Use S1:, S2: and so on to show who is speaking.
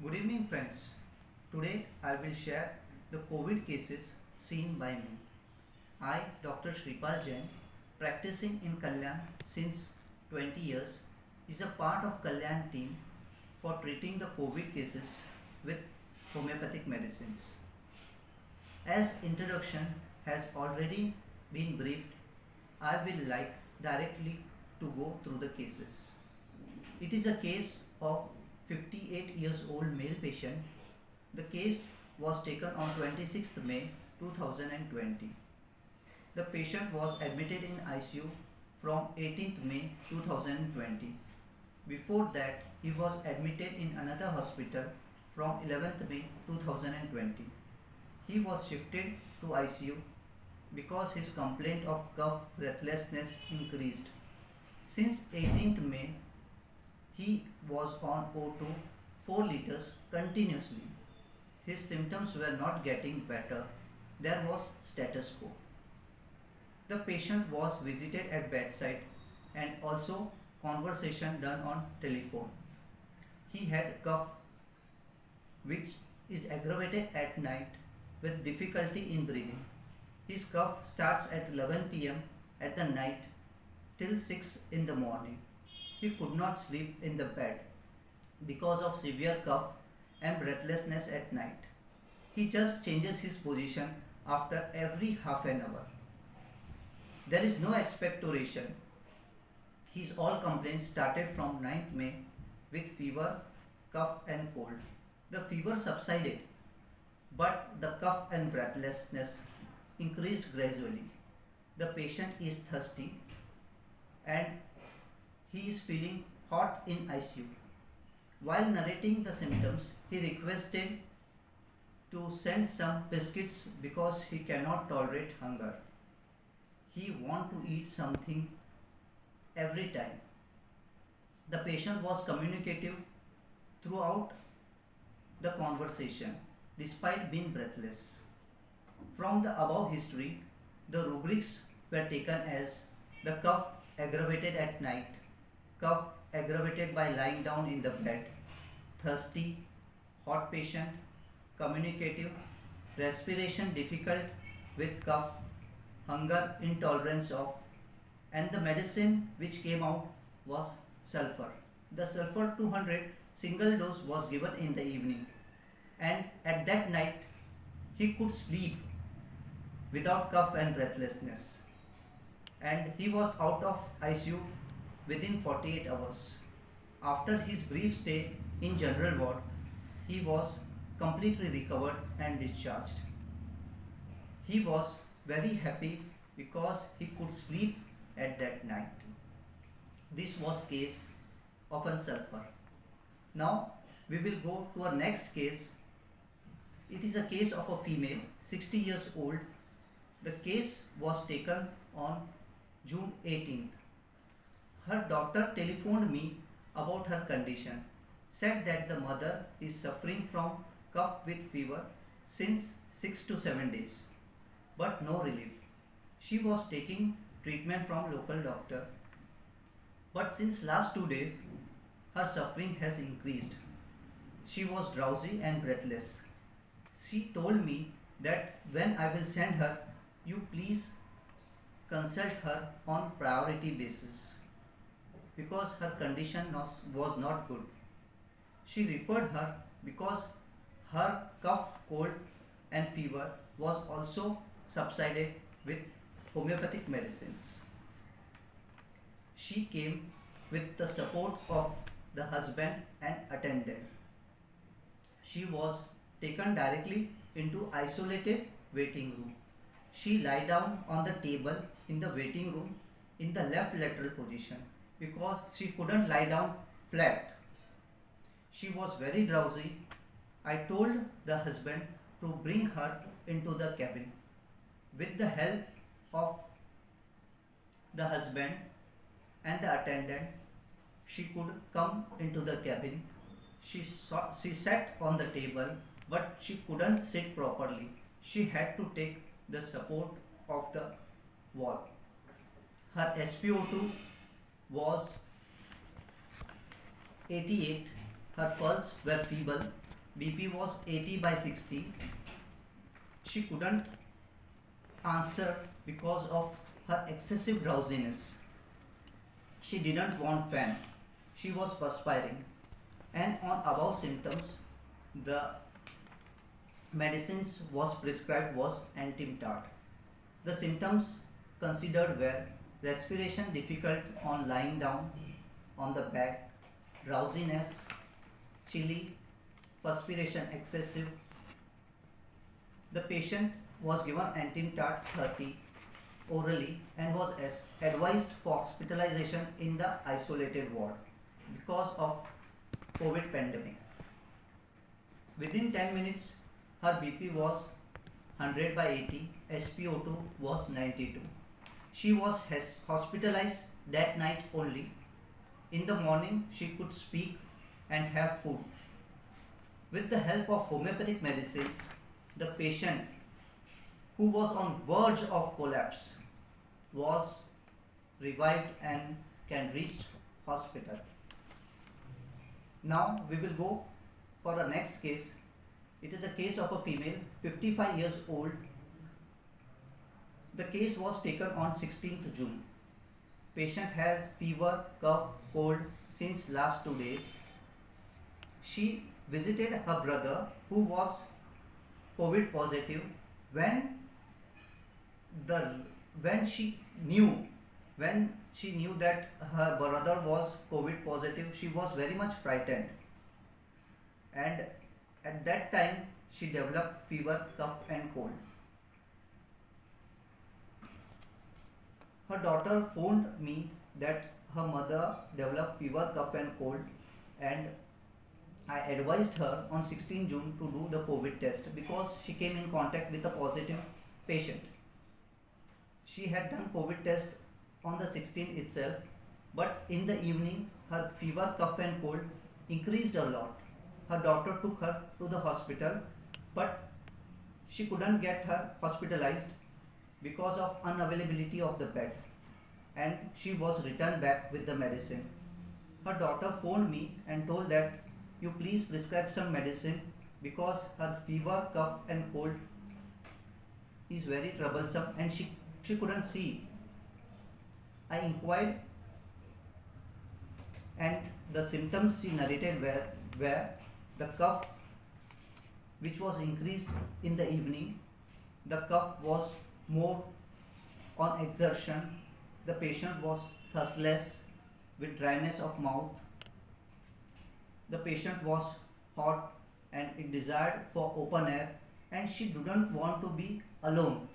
S1: Good evening, friends. Today I will share the COVID cases seen by me. I, Dr. Shripal Jain, practicing in Kalyan since 20 years, is a part of Kalyan team for treating the COVID cases with homeopathic medicines. As introduction has already been briefed, I will like directly to go through the cases. It is a case of 58 years old male patient. The case was taken on 26th May 2020. The patient was admitted in ICU from 18th May 2020. Before that, he was admitted in another hospital from 11th May 2020. He was shifted to ICU because his complaint of cough breathlessness increased. Since 18th May, he was on O2 4 liters continuously. His symptoms were not getting better. There was status quo. The patient was visited at bedside and also conversation done on telephone. He had cough which is aggravated at night with difficulty in breathing. His cough starts at 11 pm at the night till 6 in the morning. He could not sleep in the bed because of severe cough and breathlessness at night. He just changes his position after every half an hour. There is no expectoration. His all complaints started from 9th May with fever, cough and cold. The fever subsided, but the cough and breathlessness increased gradually. The patient is thirsty and he is feeling hot in ICU. While narrating the symptoms, he requested to send some biscuits because he cannot tolerate hunger. He want to eat something every time. The patient was communicative throughout the conversation despite being breathless. From the above history, the rubrics were taken as the cough aggravated at night, cough aggravated by lying down in the bed, thirsty, hot patient, communicative, respiration difficult with cough, hunger intolerance of, and the medicine which came out was sulfur. The sulfur 200 single dose was given in the evening, and at that night he could sleep without cough and breathlessness, and he was out of ICU within 48 hours. After his brief stay in general ward, he was completely recovered and discharged. He was very happy because he could sleep at that night. This was case of an sulfur. Now we will go to our next case. It is a case of a female, 60 years old. The case was taken on June 18th. Her doctor telephoned me about her condition, said that the mother is suffering from cough with fever since 6 to 7 days, but no relief. She was taking treatment from local doctor, but since last 2 days, her suffering has increased. She was drowsy and breathless. She told me that when I will send her, you please consult her on priority basis because her condition was not good. She referred her because her cough, cold and fever was also subsided with homeopathic medicines. She came with the support of the husband and attendant. She was taken directly into isolated waiting room. She lie down on the table in the waiting room in the left lateral position because she couldn't lie down flat. She was very drowsy. I told the husband to bring her into the cabin. With the help of the husband and the attendant, she could come into the cabin. She sat on the table, but she couldn't sit properly. She had to take the support of the wall. Her SpO2 was 88. Her pulse were feeble BP was 80 by 60. She couldn't answer because of her excessive drowsiness. She didn't want fan. She was perspiring. And on above symptoms, the medicines was prescribed was antimtart. The symptoms considered were respiration difficult on lying down on the back, drowsiness, chilly, perspiration excessive. The patient was given antimtart 30 orally and was advised for hospitalization in the isolated ward because of COVID pandemic. Within 10 minutes, her BP was 100 by 80, SpO2 was 92. She was hospitalized that night only. In the morning, she could speak and have food. With the help of homeopathic medicines, the patient who was on verge of collapse was revived and can reach hospital. Now we will go for the next case. It is a case of a female, 55 years old. The case was taken on 16th June. Patient has fever, cough, cold since last 2 days. She visited her brother who was COVID positive. When she knew that her brother was COVID positive, she was very much frightened, and at that time she developed fever, cough and cold. Her daughter phoned me that her mother developed fever, cough and cold, and I advised her on 16 June to do the COVID test because she came in contact with a positive patient. She had done COVID test on the 16th itself, but in the evening her fever, cough and cold increased a lot. Her doctor took her to the hospital, but she couldn't get her hospitalized because of unavailability of the bed, and she was returned back with the medicine. Her daughter phoned me and told that you please prescribe some medicine because her fever, cough and cold is very troublesome and she couldn't see. I inquired and the symptoms she narrated were the cough which was increased in the evening. The cough was more on exertion. The patient was thirstless with dryness of mouth. The patient was hot and it desired for open air, and she didn't want to be alone.